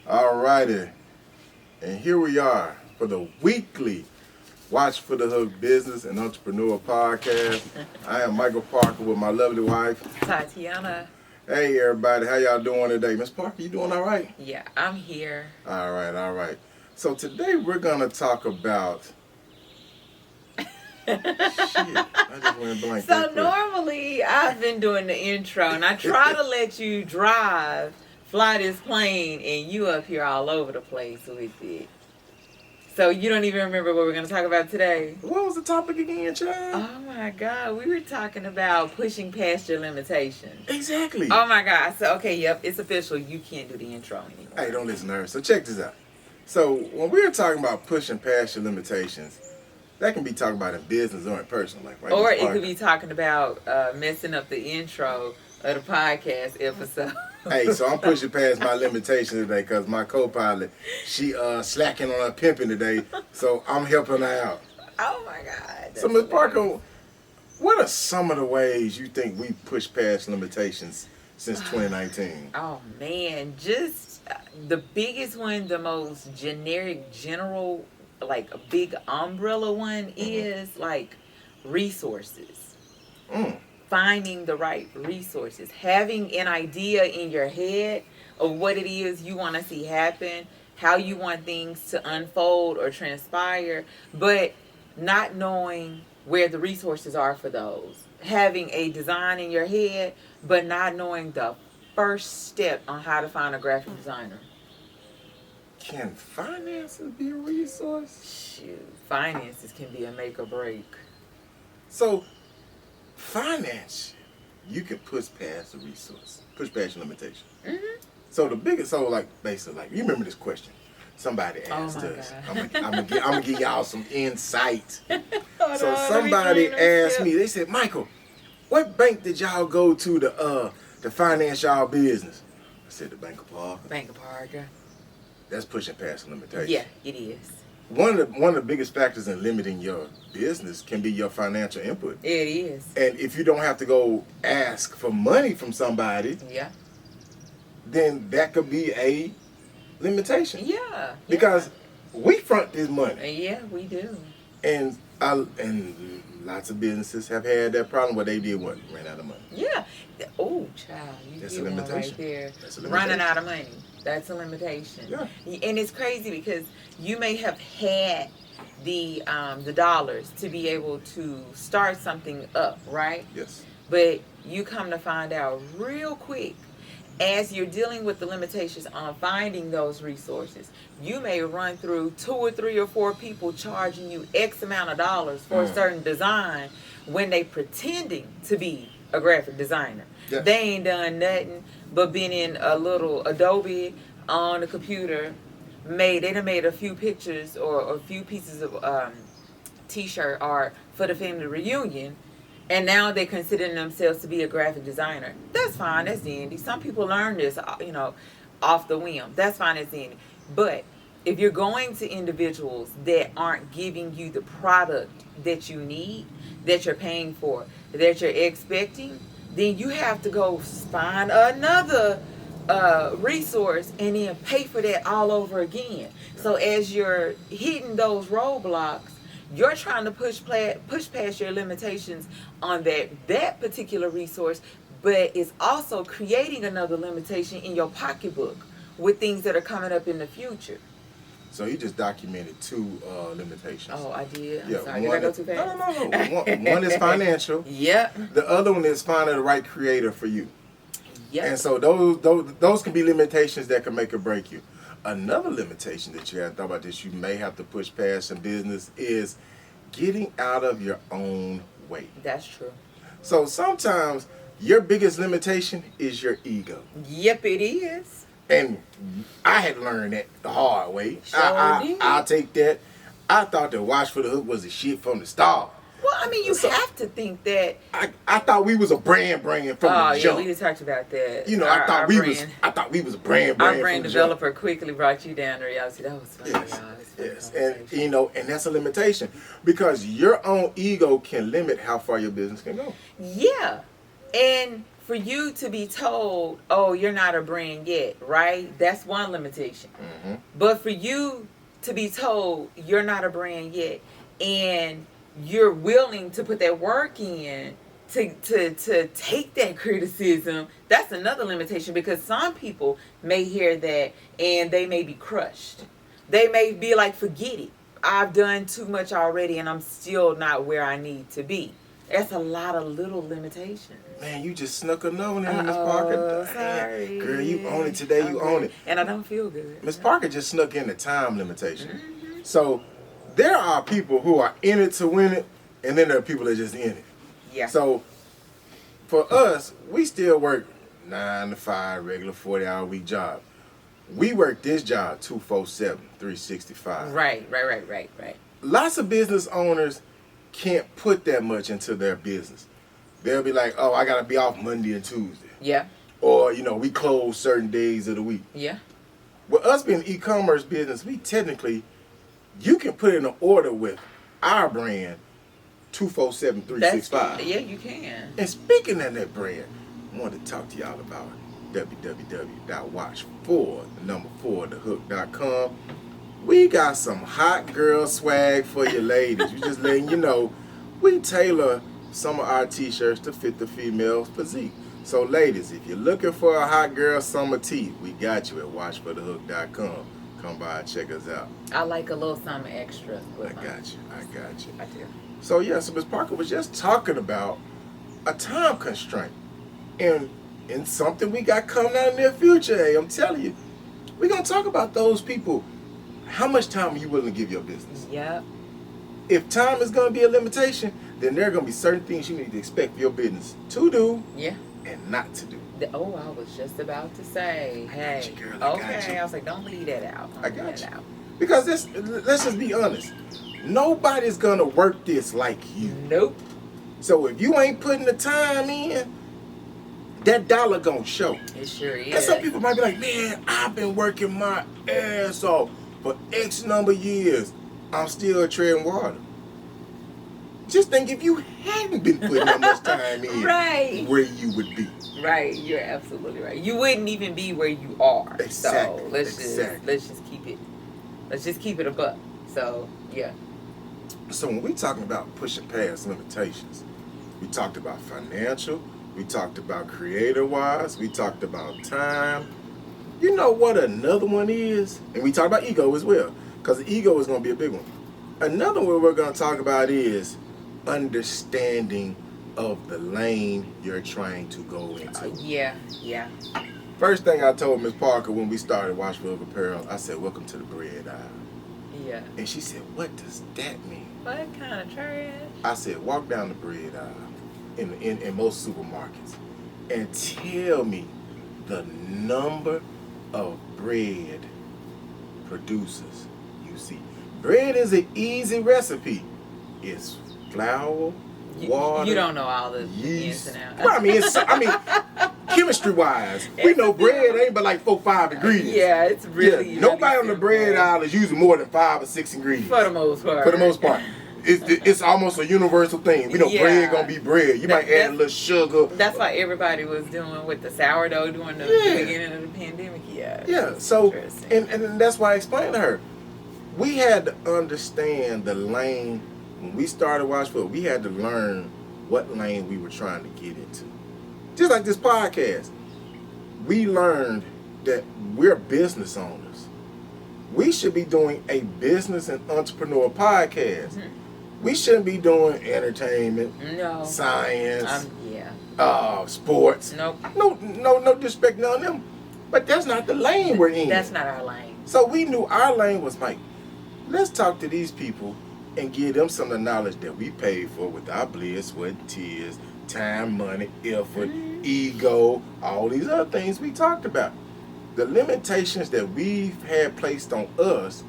All righty. And here we are for the weekly Watch for the Hook Business and Entrepreneur Podcast. I am Michael Parker with my lovely wife, Tatiana. Hey everybody, how y'all doing today? Miss Parker, you doing all right? Yeah, I'm here. All right. So today we're going to talk about... Shit, I just went blank. So normally I've been doing the intro and I try to let you fly this plane, and you up here all over the place with it. So you don't even remember what we're going to talk about today? What was the topic again, child? Oh my God, we were talking about pushing past your limitations. Exactly. Oh my God. So, okay, yep, it's official. You can't do the intro anymore. Hey, don't listen to her. So check this out. So when we're talking about pushing past your limitations, that can be talking about in business or in personal life, right? Or it could be talking about messing up the intro of the podcast episode. Hey, so I'm pushing past my limitations today because my co-pilot, she slacking on her pimping today, so I'm helping her out. Oh my God. So Ms. Parker, what are some of the ways you think we pushed past limitations since 2019? Oh man, just the biggest one, the most general, like a big umbrella one is like resources. Finding the right resources, having an idea in your head of what it is you want to see happen, how you want things to unfold or transpire, but not knowing where the resources are for those. Having a design in your head, but not knowing the first step on how to find a graphic designer. Can finances be a resource? Shoot, finances can be a make or break. So, finance, you can push past the resource, push past your limitation. So basically, you remember this question? Somebody asked us. I'm gonna give y'all some insight. So somebody asked me. They said, Michael, what bank did y'all go to finance y'all business? I said the Bank of Parker. Bank of Parker. That's pushing past the limitation. Yeah, it is. One of the biggest factors in limiting your business can be your financial input. It is. And if you don't have to go ask for money from somebody, yeah, then that could be a limitation. Yeah. Because we front this money. Yeah, we do. And lots of businesses have had that problem where they did what? Ran out of money. Yeah. Oh, child, you That's get a one limitation. right there. That's a limitation. Running out of money. That's a limitation. Yeah. And it's crazy because you may have had the dollars to be able to start something up, right? Yes. But you come to find out real quick, as you're dealing with the limitations on finding those resources, you may run through 2 or 3 or 4 people charging you X amount of dollars for a certain design when they pretending to be a graphic designer. Yes. They ain't done nothing but been in a little Adobe on the computer. They done made a few pictures or a few pieces of t-shirt art for the family reunion. And now they're considering themselves to be a graphic designer. That's fine. That's dandy. Some people learn this, off the whim. That's fine. That's dandy. But if you're going to individuals that aren't giving you the product that you need, that you're paying for, that you're expecting, then you have to go find another resource and then pay for that all over again. So as you're hitting those roadblocks, you're trying to push past your limitations on that particular resource, but it's also creating another limitation in your pocketbook with things that are coming up in the future. So you just documented 2 limitations. Oh, I did? I'm Yeah, sorry. Did I go too fast? No. One is financial. Yep. The other one is finding the right creator for you. Yep. And so those can be limitations that can make or break you. Another limitation that you have to thought about this, you may have to push past in business, is getting out of your own way. That's true. So sometimes your biggest limitation is your ego. Yep, it is. And I had learned that the hard way. Sure did. I'll take that. I thought that Watch for the Hook was a shit from the start. Well, I mean, you have to think that. I thought we was a brand from the jump. Yeah, we just talked about that. I thought we was a brand. Our brand developer quickly brought you down to reality. That was funny, Yes, and and that's a limitation because your own ego can limit how far your business can go. Yeah, and for you to be told, oh, you're not a brand yet, right? That's one limitation. Mm-hmm. But for you to be told you're not a brand yet, and you're willing to put that work in to take that criticism, that's another limitation, because some people may hear that and they may be crushed. They may be like, forget it. I've done too much already and I'm still not where I need to be. That's a lot of little limitations. Man, you just snuck another one in, Miss Parker. Sorry. Girl, you own it today. You own it. And I don't feel good. Miss Parker just snuck in the time limitation. So there are people who are in it to win it, and then there are people that are just in it. Yeah. So for us, we still work 9 to 5, regular 40-hour week job. We work this job 247, 365. Right. Lots of business owners can't put that much into their business. They'll be like, oh, I got to be off Monday and Tuesday. Yeah. Or, you know, we close certain days of the week. Yeah. With us being an e-commerce business, we technically, you can put in an order with our brand 247, 365. Yeah, you can. And speaking of that brand, I wanted to talk to y'all about www.watch4thehook.com. We got some hot girl swag for you ladies. We just letting you know, we tailor some of our t-shirts to fit the female's physique. So ladies, if you're looking for a hot girl summer tee, we got you at watchforthehook.com. Come by and check us out. I like a little something extra. I got you. I do. So yeah, so Ms. Parker was just talking about a time constraint. And something we got coming out in the near future. Hey, I'm telling you, we're going to talk about those people. How much time are you willing to give your business? Yep. If time is going to be a limitation, then there are going to be certain things you need to expect for your business to do and not to do. I was just about to say, hey, got you, girl, I got okay. you. I was like, don't leave that out. I got you. Because let's just be honest. Nobody's going to work this like you. Nope. So if you ain't putting the time in, that dollar gonna show. It sure is. And some people might be like, man, I've been working my ass off for X number of years. I'm still treading water. Just think if you hadn't been putting that much time in, right, where you would be. Right, you're absolutely right. You wouldn't even be where you are. Exactly. So let's just keep it. Let's just keep it a buck. So yeah. So when we talking about pushing past limitations, we talked about financial, we talked about creator-wise, we talked about time. You know what another one is? And we talked about ego as well, because the ego is going to be a big one. Another one we're going to talk about is understanding of the lane you're trying to go into. Yeah. First thing I told Ms. Parker when we started Watch for Apparel, I said, welcome to the bread aisle. Yeah. And she said, what does that mean? What kind of trash? I said, walk down the bread aisle in most supermarkets and tell me the number of bread producers you see. Bread is an easy recipe. It's flour, water. You don't know all the yeast. ins and outs. Well, I mean, chemistry-wise, we know bread ain't but like 4-5 ingredients. Yeah, it's really nobody on the bread aisle is using more than 5 or 6 ingredients. For the most part. It's almost a universal thing. We know bread gonna be bread. You might add a little sugar. That's why everybody was doing with the sourdough during the beginning of the pandemic. Yeah. So and that's why I explained to her. We had to understand the lane when we started Watch For. We had to learn what lane we were trying to get into. Just like this podcast, we learned that we're business owners. We should be doing a business and entrepreneur podcast. Mm-hmm. We shouldn't be doing entertainment, science, sports. Nope. No disrespect none of them. But that's not the lane we're in. That's not our lane. So we knew our lane was like, let's talk to these people and give them some of the knowledge that we paid for with our blood, sweat, and tears, time, money, effort, ego, all these other things we talked about. The limitations that we've had placed on us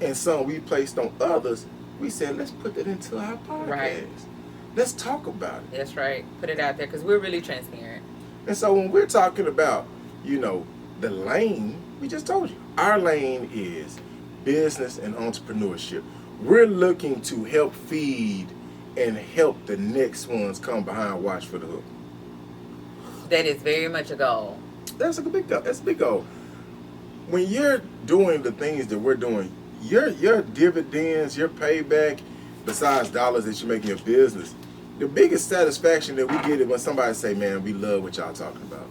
and some we placed on others, we said, let's put that into our podcast. Right. Let's talk about it. That's right. Put it out there because we're really transparent. And so when we're talking about, the lane, we just told you, our lane is business and entrepreneurship. We're looking to help feed and help the next ones come behind Watch for the Hook. That is very much a goal. That's a big goal. That's a big goal. When you're doing the things that we're doing, your dividends, your payback, besides dollars that you make in your business, the biggest satisfaction that we get is when somebody say, "Man, we love what y'all talking about."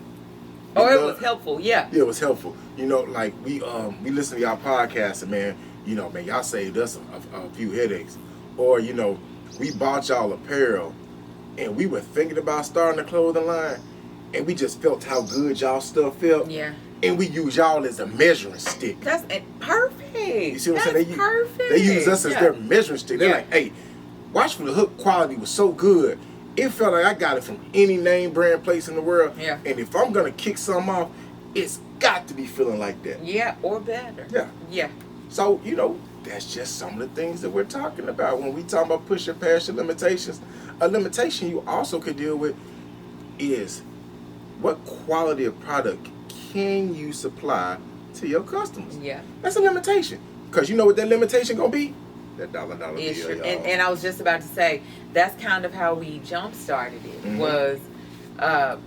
It was helpful. Yeah. Yeah, it was helpful. You know, like we listen to y'all podcast and man, y'all saved us a few headaches. Or, we bought y'all apparel and we were thinking about starting a clothing line and we just felt how good y'all stuff felt. Yeah. And we use y'all as a measuring stick. That's perfect. You see what I'm saying? Perfect. They use us as their measuring stick. They're like, hey, Watch from the Hook quality was so good. It felt like I got it from any name brand place in the world. Yeah. And if I'm going to kick something off, it's got to be feeling like that. Yeah, or better. Yeah. Yeah. So, that's just some of the things that we're talking about. When we talk about pushing past your limitations, a limitation you also could deal with is what quality of product can you supply to your customers? Yeah. That's a limitation. Because you know what that limitation going to be? That dollar bill, y'all. And I was just about to say, that's kind of how we jump-started it, was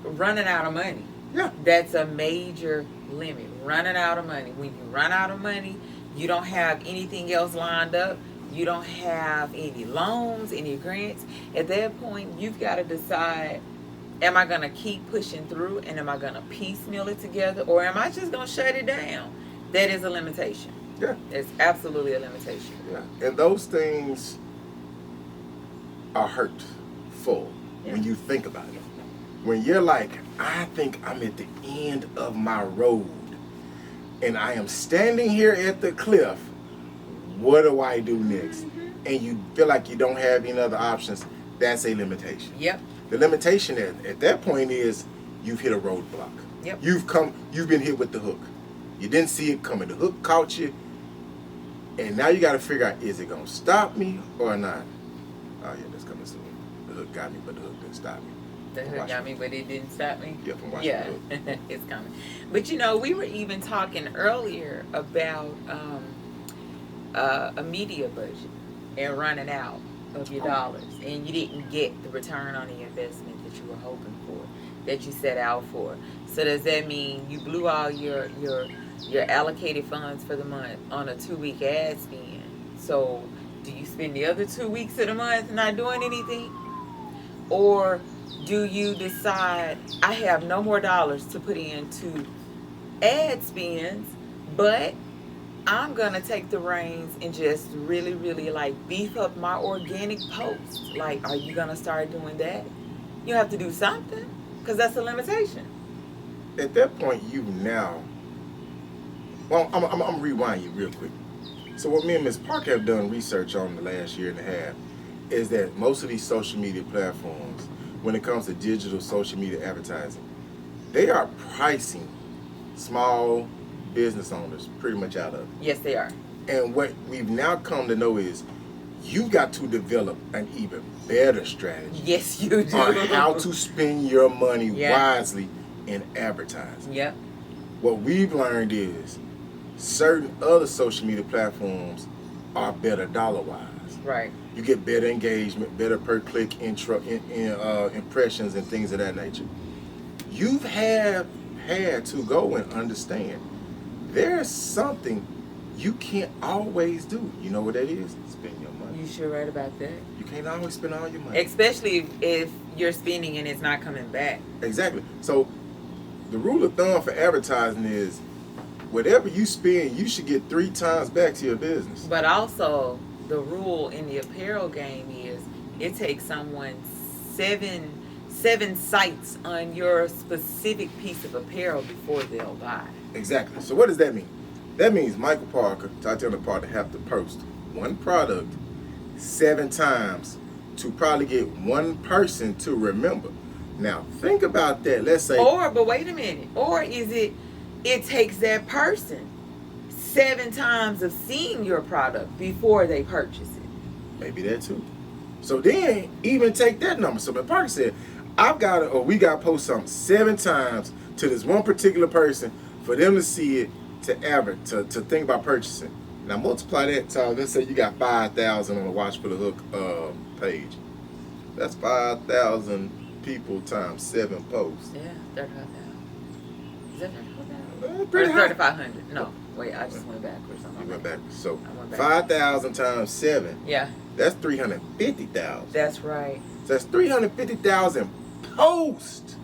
running out of money. Yeah. That's a major limit, running out of money. When you run out of money, you don't have anything else lined up. You don't have any loans, any grants. At that point, you've got to decide, am I going to keep pushing through and am I going to piecemeal it together or am I just going to shut it down? That is a limitation. Yeah. It's absolutely a limitation. Yeah. And those things are hurtful when you think about it. When you're like, I think I'm at the end of my road and I am standing here at the cliff, what do I do next? And you feel like you don't have any other options, that's a limitation. Yep. The limitation at that point is you've hit a roadblock. Yep. You've been hit with the hook. You didn't see it coming. The hook caught you. And now you got to figure out, is it going to stop me or not? Oh, yeah, that's coming soon. The hook got me, but the hook didn't stop me. The hook got me, but it didn't stop me? Yeah, from watching the hook. It's coming. But, we were even talking earlier about a media budget and running out of your dollars. And you didn't get the return on the investment that you were hoping for, that you set out for. So does that mean you blew all your allocated funds for the month on a 2-week ad spend? So do you spend the other 2 weeks of the month not doing anything? Or do you decide, I have no more dollars to put into ad spends, but I'm going to take the reins and just really, really beef up my organic posts? Are you going to start doing that? You have to do something because that's a limitation. At that point, well, I'm going to rewind you real quick. So what me and Ms. Park have done research on the last year and a half is that most of these social media platforms, when it comes to digital social media advertising, they are pricing small business owners pretty much out of it. Yes, they are. And what we've now come to know is you've got to develop an even better strategy. Yes, you do. On how to spend your money wisely in advertising. Yep. What we've learned is certain other social media platforms are better dollar-wise. Right. You get better engagement, better per-click impressions and things of that nature. You've had to go and understand there's something you can't always do. You know what that is? Spend your money. You sure right about that. You can't always spend all your money. Especially if you're spending and it's not coming back. Exactly. So the rule of thumb for advertising is whatever you spend, you should get 3 times back to your business. But also, the rule in the apparel game is it takes someone 7 sites on your specific piece of apparel before they'll buy. Exactly. So what does that mean? That means Michael Parker, Tatiana Parker, have to post one product 7 times to probably get one person to remember. Now, think about that. Let's say... But wait a minute. Or is it takes that person 7 times of seeing your product before they purchase it? Maybe that too. So then, even take that number. So when Parker said, we got to post something 7 times to this one particular person for them to see it, to think about purchasing. Now multiply that times, let's say you got 5,000 on the Watch for the Hook page. That's 5,000 people times 7 posts. Yeah, 35,000. Is that 35,000? Or Pretty high. 3,500? No, wait, I just went backwards. You went backwards. So I went backwards. 5,000 times 7. Yeah, That's 350,000. that's right. So that's 350,000 posts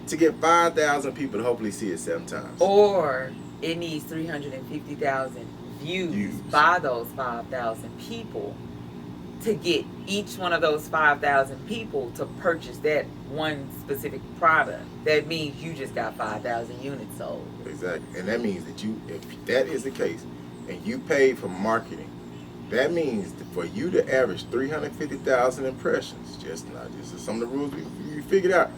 to get 5,000 people to hopefully see it 7 times. Or it needs 350,000 views Views. by those 5,000 people to get each one of those 5,000 people to purchase that one specific product. That means you just got 5,000 units sold. Exactly. And that means that if that is the case, and you paid for marketing, that means that for you to average 350,000 impressions, just some of the rules you figured out,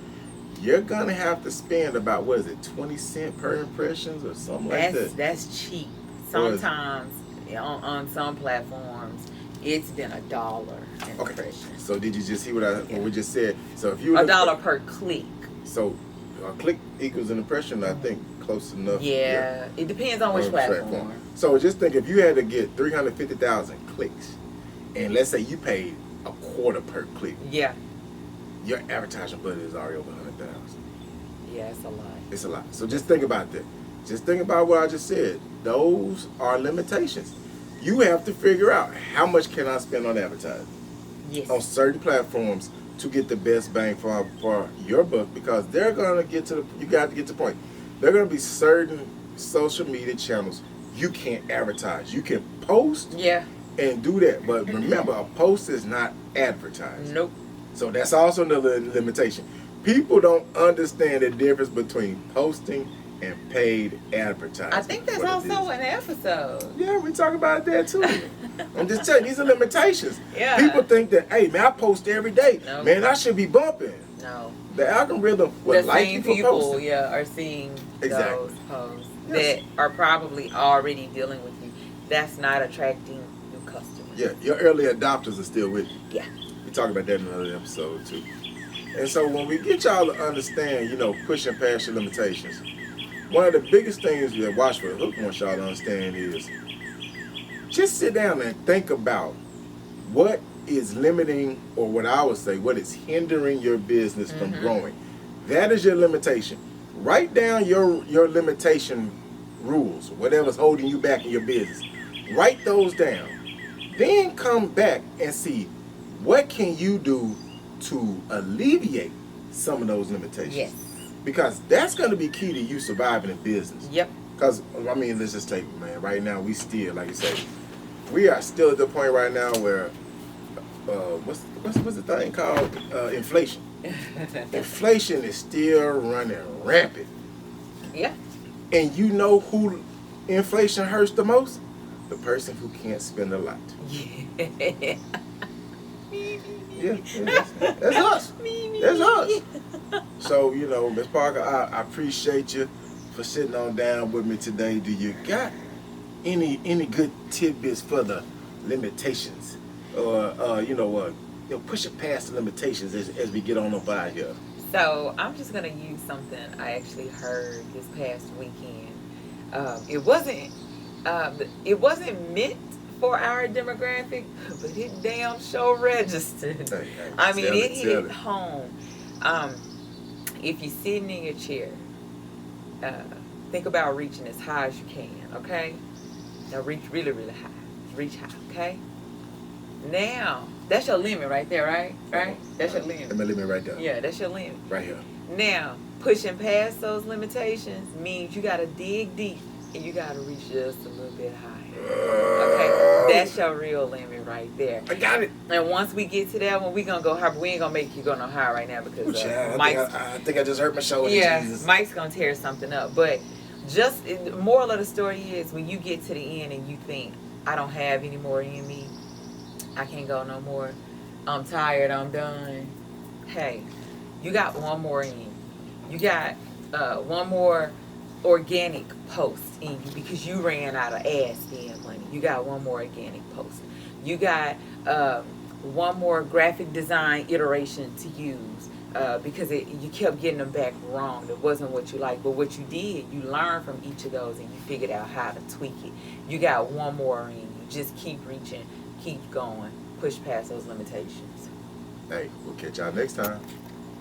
you're gonna have to spend about 20 cents per impressions or something like that. That's cheap. Sometimes on some platforms it's been $1 an Okay. impression. So did you just see what we just said? So if you $1 per click. So a click equals an impression, I think close enough. Yeah, it depends on which platform. So just think if you had to get 350,000 clicks, and let's say you paid $0.25 per click, Yeah, your advertising budget is already over 100,000. yeah, it's a lot. It's a lot. So just think about that. Just think about what I just said. Those are limitations. You have to figure out how much can I spend on advertising Yes. on certain platforms to get the best bang for your buck, because they're gonna get to you got to get to the point. There are gonna be certain social media channels you can't advertise. You can post Yeah. and do that, but remember, a post is not advertised. Nope. So that's also another limitation. People don't understand the difference between posting and paid advertising. I think that's also an episode. Yeah, we talk about that too. I'm just telling you, these are limitations. Yeah. People think that, hey man, I post every day. No. Man, I should be bumping. No. The algorithm will The like same you for people, posting. yeah, are seeing Exactly. those posts Yes. that are probably already dealing with you. That's not attracting new customers. Yeah, your early adopters are still with you. Yeah. We talk about that in another episode too. And so when we get y'all to understand, pushing past your limitations, one of the biggest things that Watch for the Hook wants y'all to understand is just sit down and think about what is limiting, or what I would say, what is hindering your business from growing. That is your limitation. Write down your limitation rules, whatever's holding you back in your business. Write those down. Then come back and see what can you do to alleviate some of those limitations. Yes. Because that's going to be key to you surviving in business. Yep. Because, let's just take it, man. Right now, we still, like you say, we are still at the point right now where, what's the thing called? Inflation. Inflation is still running rampant. Yeah. And you know who inflation hurts the most? The person who can't spend a lot. Yeah. Yeah, that's us. That's us. So, Ms. Parker, I appreciate you for sitting on down with me today. Do you got any good tidbits for the limitations? Or, pushing past the limitations as we get on up out here? So I'm just gonna use something I actually heard this past weekend. It wasn't meant for our demographic, but it damn sure registered. Hey, I mean, it tell hit home. If you're sitting in your chair, think about reaching as high as you can. Okay, now reach really, really high. Reach high. Okay. Now that's your limit right there, right? Right. That's your limit. That's my limit right there. Yeah, that's your limit. Right here. Now, pushing past those limitations means you gotta dig deep and you gotta reach just a little bit higher. Okay, that's your real limit right there. I got it. And once we get to that one, we gonna go higher. But we ain't gonna make you go no higher right now because I think I just hurt my shoulder. yeah, Jesus. Mike's gonna tear something up. But just the moral of the story is, when you get to the end and you think, I don't have any more in me, I can't go no more, I'm tired, I'm done. Hey, you got one more in. You got one more organic post in you because you ran out of ad spend money. You got one more organic post. You got one more graphic design iteration to use because you kept getting them back wrong. It wasn't what you liked, but what you did, you learned from each of those and you figured out how to tweak it. You got one more in you. Just keep reaching, keep going, push past those limitations. Hey, we'll catch y'all next time.